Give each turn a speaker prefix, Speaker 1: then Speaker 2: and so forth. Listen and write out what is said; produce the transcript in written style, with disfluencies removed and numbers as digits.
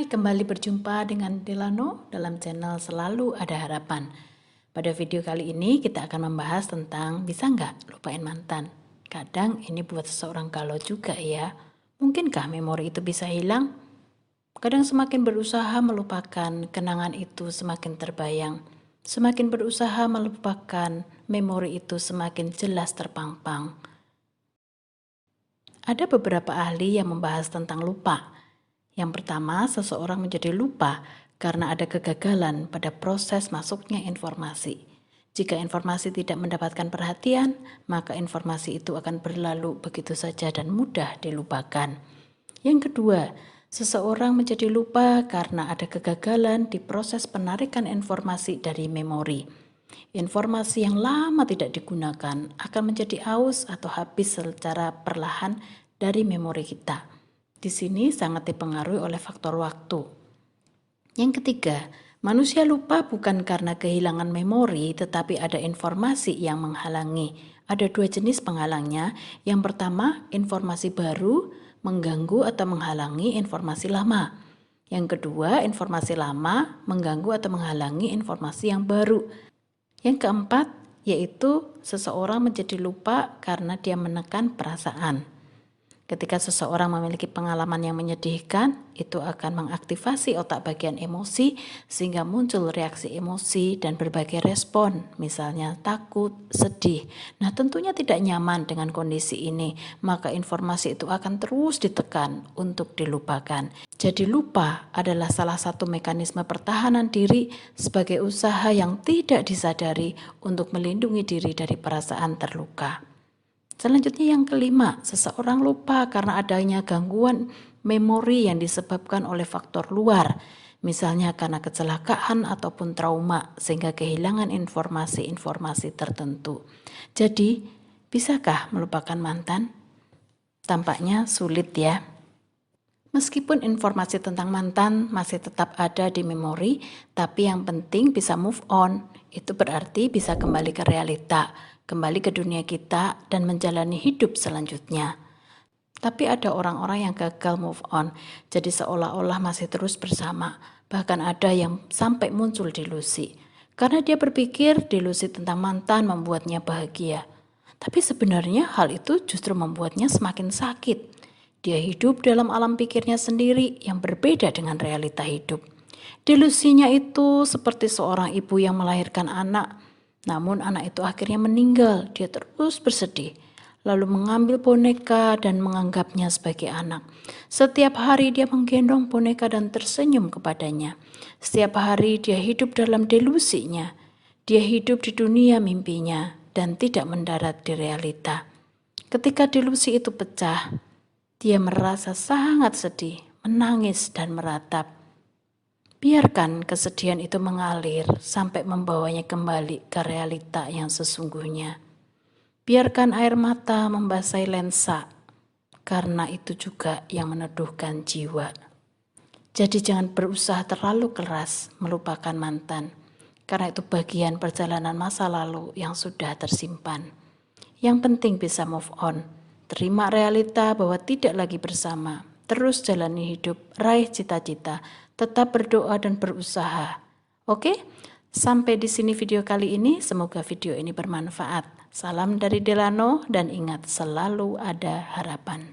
Speaker 1: Hai, kembali berjumpa dengan Delano dalam channel Selalu Ada Harapan. Pada video kali ini kita akan membahas tentang bisa nggak lupain mantan. Kadang ini buat seseorang galau juga ya. Mungkinkah memori itu bisa hilang? Kadang semakin berusaha melupakan, kenangan itu semakin terbayang. Semakin berusaha melupakan, memori itu semakin jelas terpampang. Ada beberapa ahli yang membahas tentang lupa. Yang pertama, seseorang menjadi lupa karena ada kegagalan pada proses masuknya informasi. Jika informasi tidak mendapatkan perhatian, maka informasi itu akan berlalu begitu saja dan mudah dilupakan. Yang kedua, seseorang menjadi lupa karena ada kegagalan di proses penarikan informasi dari memori. Informasi yang lama tidak digunakan akan menjadi aus atau habis secara perlahan dari memori kita. Di sini sangat dipengaruhi oleh faktor waktu. Yang ketiga, manusia lupa bukan karena kehilangan memori, tetapi ada informasi yang menghalangi. Ada dua jenis penghalangnya. Yang pertama, informasi baru mengganggu atau menghalangi informasi lama. Yang kedua, informasi lama mengganggu atau menghalangi informasi yang baru. Yang keempat, yaitu seseorang menjadi lupa karena dia menekan perasaan. Ketika seseorang memiliki pengalaman yang menyedihkan, itu akan mengaktifasi otak bagian emosi sehingga muncul reaksi emosi dan berbagai respon, misalnya takut, sedih. Nah, tentunya tidak nyaman dengan kondisi ini, maka informasi itu akan terus ditekan untuk dilupakan. Jadi lupa adalah salah satu mekanisme pertahanan diri sebagai usaha yang tidak disadari untuk melindungi diri dari perasaan terluka. Selanjutnya yang kelima, seseorang lupa karena adanya gangguan memori yang disebabkan oleh faktor luar, misalnya karena kecelakaan ataupun trauma sehingga kehilangan informasi-informasi tertentu. Jadi, bisakah melupakan mantan? Tampaknya sulit ya. Meskipun informasi tentang mantan masih tetap ada di memori, tapi yang penting bisa move on. Itu berarti bisa kembali ke realita, kembali ke dunia kita, dan menjalani hidup selanjutnya. Tapi ada orang-orang yang gagal move on, jadi seolah-olah masih terus bersama. Bahkan ada yang sampai muncul delusi. Karena dia berpikir delusi tentang mantan membuatnya bahagia. Tapi sebenarnya hal itu justru membuatnya semakin sakit. Dia hidup dalam alam pikirnya sendiri yang berbeda dengan realita hidup. Delusinya itu seperti seorang ibu yang melahirkan anak, namun anak itu akhirnya meninggal. Dia terus bersedih, lalu mengambil boneka dan menganggapnya sebagai anak. Setiap hari dia menggendong boneka dan tersenyum kepadanya. Setiap hari dia hidup dalam delusinya. Dia hidup di dunia mimpinya dan tidak mendarat di realita. Ketika delusi itu pecah, dia merasa sangat sedih, menangis dan meratap. Biarkan kesedihan itu mengalir sampai membawanya kembali ke realita yang sesungguhnya. Biarkan air mata membasahi lensa, karena itu juga yang meneduhkan jiwa. Jadi jangan berusaha terlalu keras melupakan mantan, karena itu bagian perjalanan masa lalu yang sudah tersimpan. Yang penting bisa move on. Terima realita bahwa tidak lagi bersama. Terus jalani hidup, raih cita-cita, tetap berdoa dan berusaha. Oke? Sampai di sini video kali ini. Semoga video ini bermanfaat. Salam dari Delano dan ingat selalu ada harapan.